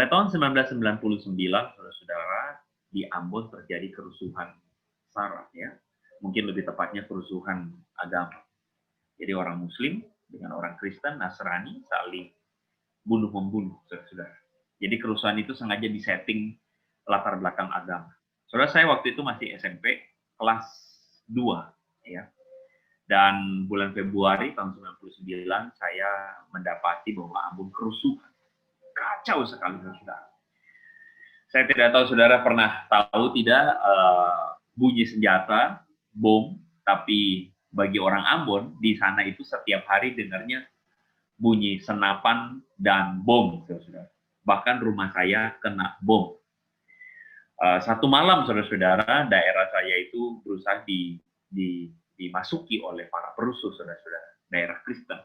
Pada tahun 1999, saudara-saudara, di Ambon terjadi kerusuhan SARA, ya. Mungkin lebih tepatnya kerusuhan agama. Jadi orang Muslim dengan orang Kristen, Nasrani saling bunuh-membunuh, saudara-saudara. Jadi kerusuhan itu sengaja disetting latar belakang agama. Saudara, saya waktu itu masih SMP, kelas 2, ya. Dan bulan Februari tahun 99 saya mendapati bahwa Ambon kerusuhan. Kacau sekali, saudara. Saya tidak tahu saudara pernah tahu tidak bunyi senjata, bom, tapi bagi orang Ambon di sana itu setiap hari dengarnya bunyi senapan dan bom, saudara. Bahkan rumah saya kena bom. Satu malam, saudara-saudara, daerah saya itu berusaha dimasuki oleh para perusuh, saudara-saudara, daerah Kristen.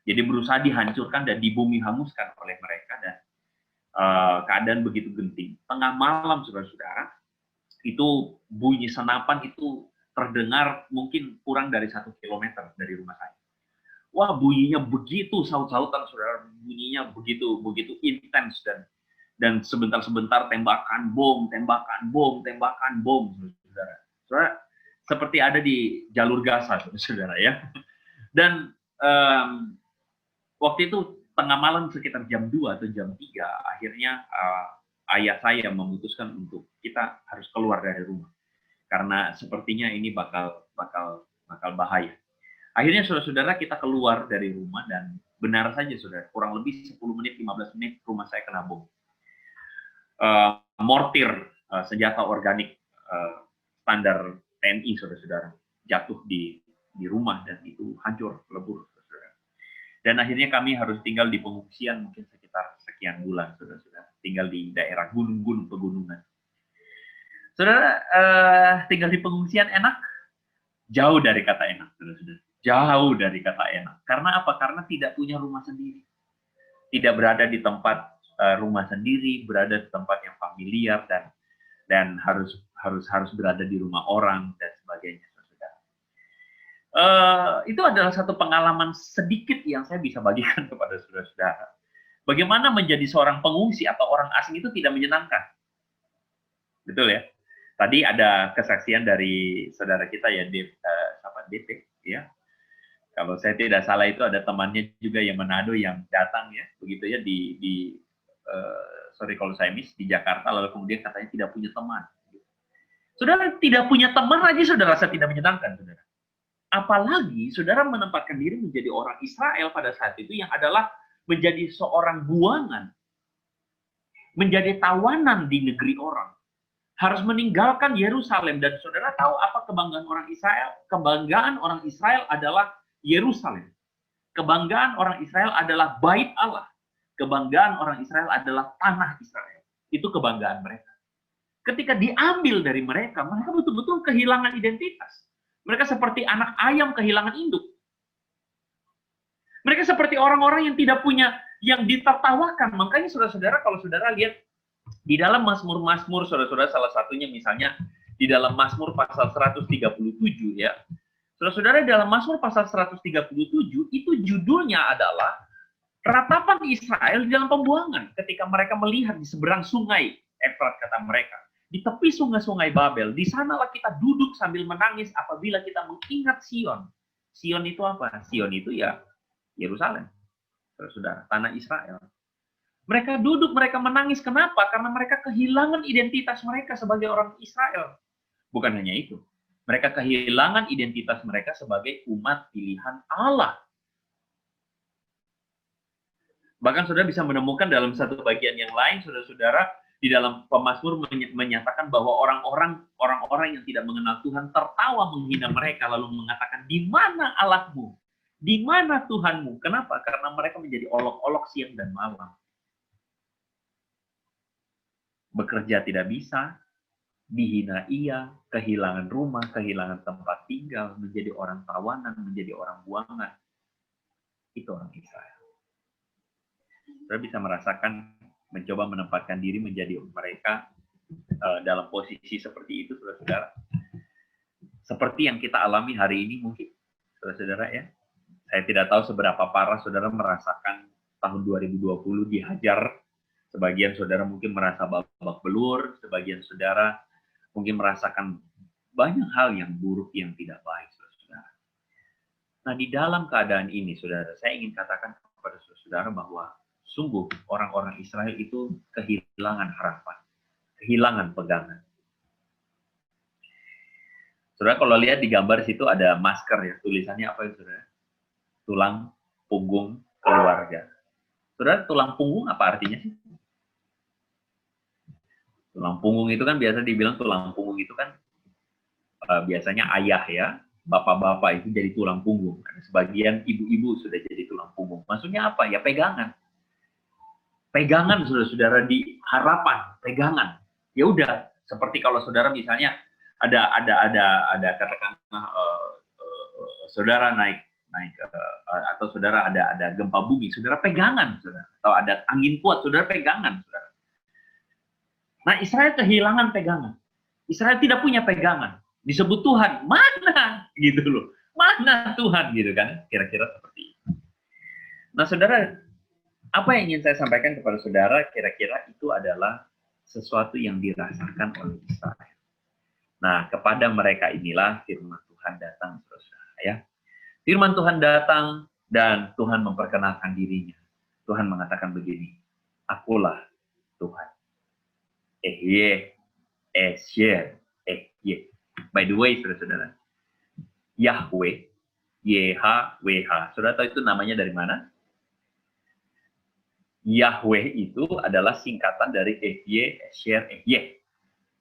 Jadi berusaha dihancurkan dan dibumi hanguskan oleh mereka, dan keadaan begitu genting. Tengah malam, saudara-saudara, itu bunyi senapan itu terdengar mungkin kurang dari 1 kilometer dari rumah saya. Wah, bunyinya begitu saut-sautan, saudara, bunyinya begitu intens, dan sebentar-sebentar tembakan bom, saudara. Saudara, seperti ada di jalur Gaza, saudara, ya. Dan waktu itu tengah malam sekitar jam 2 atau jam 3, akhirnya ayah saya memutuskan untuk kita harus keluar dari rumah. Karena sepertinya ini bakal bahaya. Akhirnya saudara-saudara kita keluar dari rumah, dan benar saja saudara, kurang lebih 10 menit, 15 menit rumah saya kena bom. Mortir, senjata organik standar TNI, saudara-saudara, jatuh di rumah dan itu hancur, lebur, saudara. Dan akhirnya kami harus tinggal di pengungsian mungkin sekitar sekian bulan, saudara-saudara, tinggal di daerah gunung-gunung, pegunungan. Saudara, tinggal di pengungsian enak? Jauh dari kata enak, saudara-saudara. Jauh dari kata enak. Karena apa? Karena tidak punya rumah sendiri. Tidak berada di tempat rumah sendiri, berada di tempat yang familiar, dan harus berada di rumah orang dan sebagainya, saudara. Itu adalah satu pengalaman sedikit yang saya bisa bagikan kepada saudara-saudara. Bagaimana menjadi seorang pengungsi atau orang asing itu tidak menyenangkan. Betul ya? Tadi ada kesaksian dari saudara kita ya, DP, ya. Kalau saya tidak salah itu ada temannya juga yang Manado yang datang ya, begitu ya, sorry kalau saya miss, di Jakarta, lalu kemudian katanya tidak punya teman. Saudara, tidak punya teman aja saudara rasa tidak menyenangkan, saudara. Apalagi saudara menempatkan diri menjadi orang Israel pada saat itu yang adalah menjadi seorang buangan, menjadi tawanan di negeri orang. Harus meninggalkan Yerusalem, dan saudara tahu apa kebanggaan orang Israel? Kebanggaan orang Israel adalah Yerusalem. Kebanggaan orang Israel adalah bait Allah. Kebanggaan orang Israel adalah tanah Israel. Itu kebanggaan mereka. Ketika diambil dari mereka, mereka betul-betul kehilangan identitas. Mereka seperti anak ayam kehilangan induk. Mereka seperti orang-orang yang tidak punya, yang ditertawakan. Makanya saudara-saudara, kalau saudara lihat di dalam Mazmur-Mazmur, saudara-saudara, salah satunya misalnya di dalam Mazmur pasal 137 ya. Saudara-saudara, dalam Mazmur pasal 137 itu judulnya adalah ratapan Israel di dalam pembuangan. Ketika mereka melihat di seberang sungai Efrat, kata mereka, di tepi sungai-sungai Babel, di sanalah kita duduk sambil menangis apabila kita mengingat Sion. Sion itu apa? Sion itu ya Yerusalem. Saudara, tanah Israel. Mereka duduk, mereka menangis. Kenapa? Karena mereka kehilangan identitas mereka sebagai orang Israel. Bukan hanya itu. Mereka kehilangan identitas mereka sebagai umat pilihan Allah. Bahkan saudara bisa menemukan dalam satu bagian yang lain, saudara-saudara, di dalam pemazmur menyatakan bahwa orang-orang yang tidak mengenal Tuhan tertawa menghina mereka, lalu mengatakan, di mana Allahmu? Di mana Tuhanmu? Kenapa? Karena mereka menjadi olok-olok siang dan malam. Bekerja tidak bisa, dihina ia, kehilangan rumah, kehilangan tempat tinggal, menjadi orang tawanan, menjadi orang buangan. Itu orang Israel. Saudara bisa merasakan, mencoba menempatkan diri menjadi mereka dalam posisi seperti itu, saudara-saudara. Seperti yang kita alami hari ini mungkin, saudara-saudara ya. Saya tidak tahu seberapa parah saudara merasakan tahun 2020 dihajar Sebagian saudara mungkin merasa babak belur, sebagian saudara mungkin merasakan banyak hal yang buruk yang tidak baik, saudara. Nah, di dalam keadaan ini, saudara, saya ingin katakan kepada saudara bahwa sungguh orang-orang Israel itu kehilangan harapan, kehilangan pegangan. Saudara, kalau lihat di gambar situ ada masker ya, tulisannya apa ya, saudara? Tulang punggung keluarga. Saudara, tulang punggung apa artinya sih? Tulang punggung itu kan biasa dibilang tulang punggung itu kan biasanya ayah ya, bapak-bapak itu jadi tulang punggung. Sebagian ibu-ibu sudah jadi tulang punggung. Maksudnya apa? Ya pegangan. Pegangan saudara-saudara di harapan, pegangan. Ya udah, seperti kalau saudara misalnya ada katakanlah saudara naik atau saudara ada gempa bumi, saudara pegangan, saudara. Atau ada angin kuat, saudara pegangan, saudara. Nah, Israel kehilangan pegangan. Israel tidak punya pegangan. Disebut Tuhan, mana? Gitu loh. Mana Tuhan? Gitu kan. Kira-kira seperti itu. Nah, saudara, apa yang ingin saya sampaikan kepada saudara, kira-kira itu adalah sesuatu yang dirasakan oleh Israel. Nah, kepada mereka inilah firman Tuhan datang, saudara. Ya. Firman Tuhan datang dan Tuhan memperkenalkan dirinya. Tuhan mengatakan begini, akulah Tuhan. Ehye, esyer, ehye. By the way, saudara-saudara, Yahweh, YHWH, saudara tahu itu namanya dari mana? Yahweh itu adalah singkatan dari Ehye, Esyer, Ehye.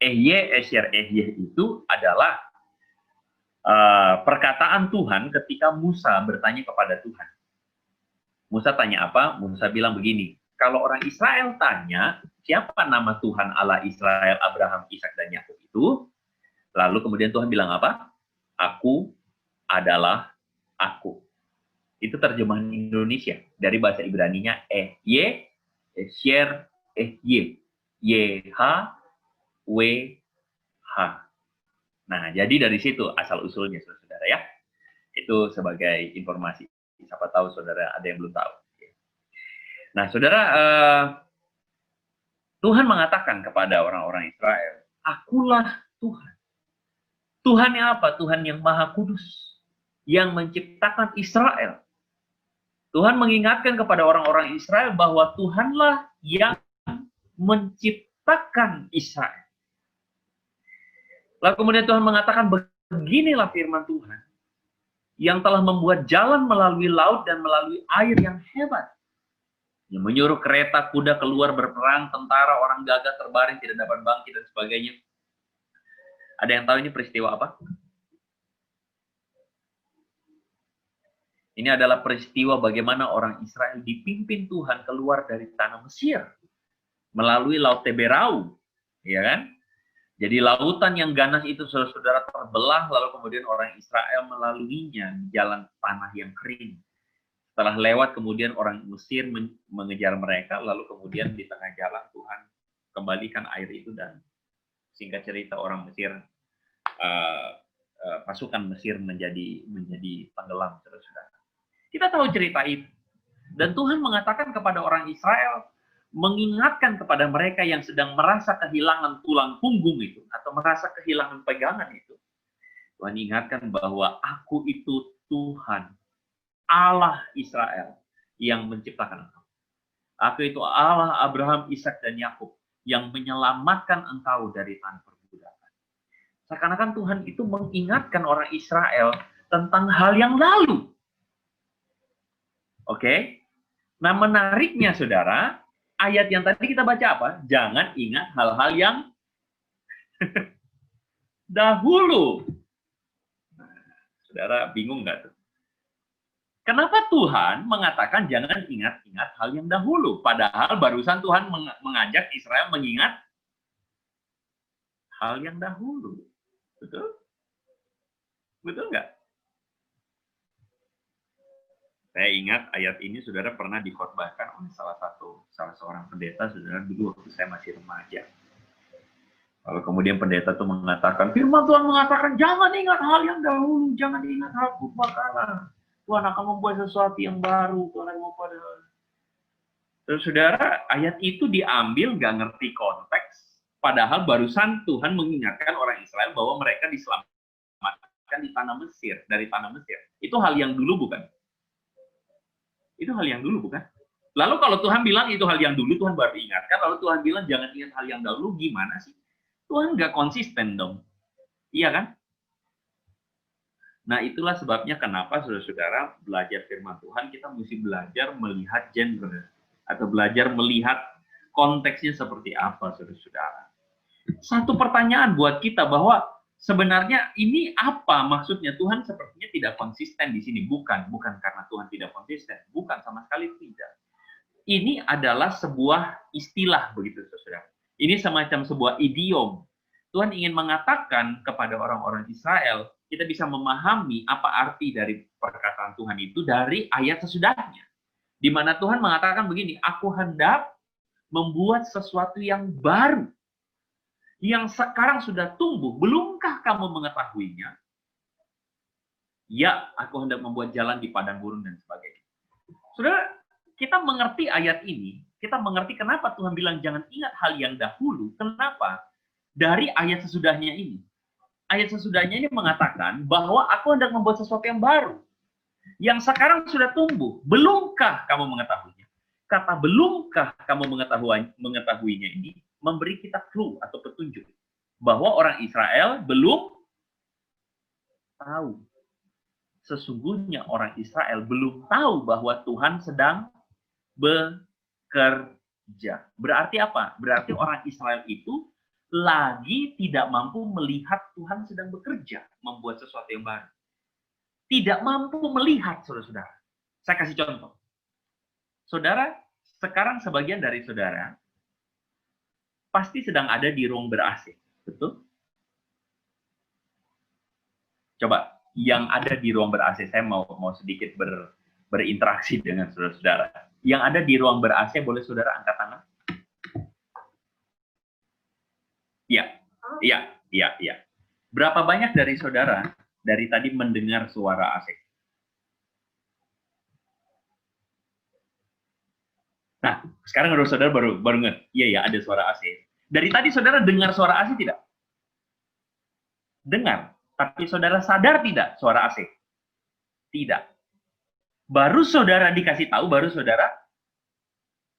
Ehye, Esyer, Ehye itu adalah perkataan Tuhan ketika Musa bertanya kepada Tuhan. Musa tanya apa? Musa bilang begini, kalau orang Israel tanya, siapa nama Tuhan Allah Israel, Abraham, Ishak, dan Yakub itu? Lalu kemudian Tuhan bilang apa? Aku adalah aku. Itu terjemahan Indonesia. Dari bahasa Ibraninya Ehye, Esyer, Ehye. YHWH. Nah, jadi dari situ asal-usulnya, saudara ya. Itu sebagai informasi. Siapa tahu saudara ada yang belum tahu. Nah, saudara, Tuhan mengatakan kepada orang-orang Israel, akulah Tuhan. Tuhan yang apa? Tuhan yang Maha Kudus, yang menciptakan Israel. Tuhan mengingatkan kepada orang-orang Israel bahwa Tuhanlah yang menciptakan Israel. Lalu kemudian Tuhan mengatakan, beginilah firman Tuhan, yang telah membuat jalan melalui laut dan melalui air yang hebat, yang menyuruh kereta kuda keluar berperang, tentara orang gagah terbaring tidak dapat bangkit dan sebagainya. Ada yang tahu ini peristiwa apa? Ini adalah peristiwa bagaimana orang Israel dipimpin Tuhan keluar dari tanah Mesir melalui Laut Teberau, ya kan? Jadi lautan yang ganas itu saudara terbelah, lalu kemudian orang Israel melaluinya di jalan tanah yang kering. Setelah lewat, kemudian orang Mesir mengejar mereka, lalu kemudian di tengah jalan Tuhan kembalikan air itu, dan singkat cerita orang Mesir, pasukan Mesir menjadi tenggelam, saudara. Kita tahu cerita itu. Dan Tuhan mengatakan kepada orang Israel, mengingatkan kepada mereka yang sedang merasa kehilangan tulang punggung itu, atau merasa kehilangan pegangan itu. Tuhan ingatkan bahwa aku itu Tuhan, Allah Israel, yang menciptakan engkau. Aku itu Allah Abraham, Ishak, dan Yakub, yang menyelamatkan engkau dari tanah perbudakan. Seakan-akan Tuhan itu mengingatkan orang Israel tentang hal yang lalu. Oke? Nah, menariknya, saudara, ayat yang tadi kita baca apa? Jangan ingat hal-hal yang dahulu. Nah, saudara bingung nggak tuh? Kenapa Tuhan mengatakan jangan ingat-ingat hal yang dahulu? Padahal barusan Tuhan mengajak Israel mengingat hal yang dahulu. Betul? Betul nggak? Saya ingat ayat ini saudara pernah dikhotbahkan oleh salah seorang pendeta, saudara, dulu waktu saya masih remaja. Lalu kemudian pendeta itu mengatakan, firman Tuhan mengatakan jangan ingat hal yang dahulu, jangan ingat hal purbakala. Tuhan akan membuat sesuatu yang baru. Tuhan akan membuat. Saudara, ayat itu diambil nggak ngerti konteks, padahal barusan Tuhan mengingatkan orang Israel bahwa mereka diselamatkan di tanah Mesir, dari tanah Mesir. Itu hal yang dulu bukan? Itu hal yang dulu bukan? Lalu kalau Tuhan bilang itu hal yang dulu, Tuhan baru ingatkan, lalu Tuhan bilang jangan ingat hal yang dahulu, gimana sih? Tuhan nggak konsisten dong. Iya kan? Nah, itulah sebabnya kenapa saudara-saudara belajar firman Tuhan, kita mesti belajar melihat genre, atau belajar melihat konteksnya seperti apa, saudara-saudara. Satu pertanyaan buat kita bahwa sebenarnya ini apa maksudnya? Tuhan sepertinya tidak konsisten di sini. Bukan karena Tuhan tidak konsisten. Bukan, sama sekali tidak. Ini adalah sebuah istilah, begitu saudara. Ini semacam sebuah idiom. Tuhan ingin mengatakan kepada orang-orang Israel, kita bisa memahami apa arti dari perkataan Tuhan itu dari ayat sesudahnya. Di mana Tuhan mengatakan begini, aku hendak membuat sesuatu yang baru, yang sekarang sudah tumbuh, belumkah kamu mengetahuinya? Ya, aku hendak membuat jalan di padang gurun dan sebagainya. Saudara, kita mengerti ayat ini, kita mengerti kenapa Tuhan bilang jangan ingat hal yang dahulu. Kenapa? Dari ayat sesudahnya ini. Ayat sesudahnya ini mengatakan bahwa aku hendak membuat sesuatu yang baru. Yang sekarang sudah tumbuh. Belumkah kamu mengetahuinya? Kata belumkah kamu mengetahuinya ini memberi kita clue atau petunjuk. Bahwa orang Israel belum tahu. Sesungguhnya orang Israel belum tahu bahwa Tuhan sedang bekerja. Berarti apa? Berarti orang Israel itu lagi tidak mampu melihat Tuhan sedang bekerja, membuat sesuatu yang baru. Tidak mampu melihat, saudara-saudara. Saya kasih contoh. Saudara, sekarang sebagian dari saudara pasti sedang ada di ruang ber-AC, betul? Coba, yang ada di ruang ber-AC, saya mau sedikit berinteraksi dengan saudara-saudara. Yang ada di ruang ber-AC, boleh saudara angkat tangan? Iya. Berapa banyak dari saudara dari tadi mendengar suara AC? Nah, sekarang harus saudara baru ngerti. Iya, ada suara AC. Dari tadi saudara dengar suara AC tidak? Dengar. Tapi saudara sadar tidak suara AC? Tidak. Baru saudara dikasih tahu, baru saudara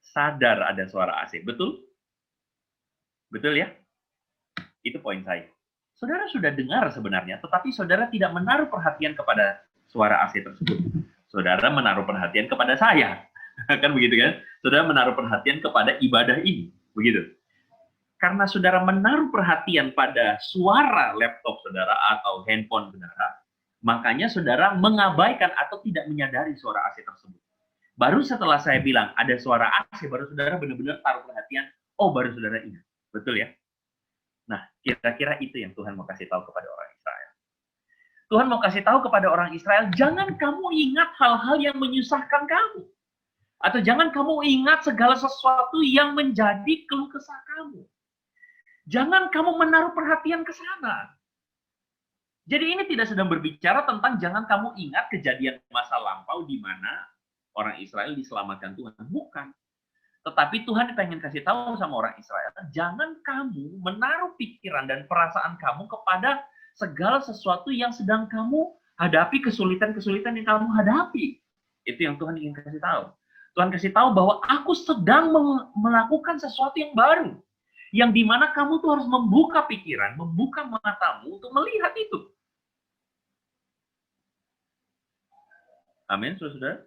sadar ada suara AC. Betul? Betul ya? Itu poin saya. Saudara sudah dengar sebenarnya, tetapi saudara tidak menaruh perhatian kepada suara AC tersebut. Saudara menaruh perhatian kepada saya. Kan begitu kan? Saudara menaruh perhatian kepada ibadah ini. Begitu. Karena saudara menaruh perhatian pada suara laptop saudara atau handphone saudara, makanya saudara mengabaikan atau tidak menyadari suara AC tersebut. Baru setelah saya bilang ada suara AC, baru saudara benar-benar taruh perhatian, oh baru saudara ingat. Betul ya? Nah, kira-kira itu yang Tuhan mau kasih tahu kepada orang Israel. Tuhan mau kasih tahu kepada orang Israel, jangan kamu ingat hal-hal yang menyusahkan kamu. Atau jangan kamu ingat segala sesuatu yang menjadi keluh kesah kamu. Jangan kamu menaruh perhatian ke sana. Jadi ini tidak sedang berbicara tentang jangan kamu ingat kejadian masa lampau di mana orang Israel diselamatkan Tuhan. Bukan. Tetapi Tuhan pengen kasih tahu sama orang Israel, jangan kamu menaruh pikiran dan perasaan kamu kepada segala sesuatu yang sedang kamu hadapi, kesulitan-kesulitan yang kamu hadapi. Itu yang Tuhan ingin kasih tahu. Tuhan kasih tahu bahwa aku sedang melakukan sesuatu yang baru. Yang dimana kamu tuh harus membuka pikiran, membuka matamu untuk melihat itu. Amin, saudara.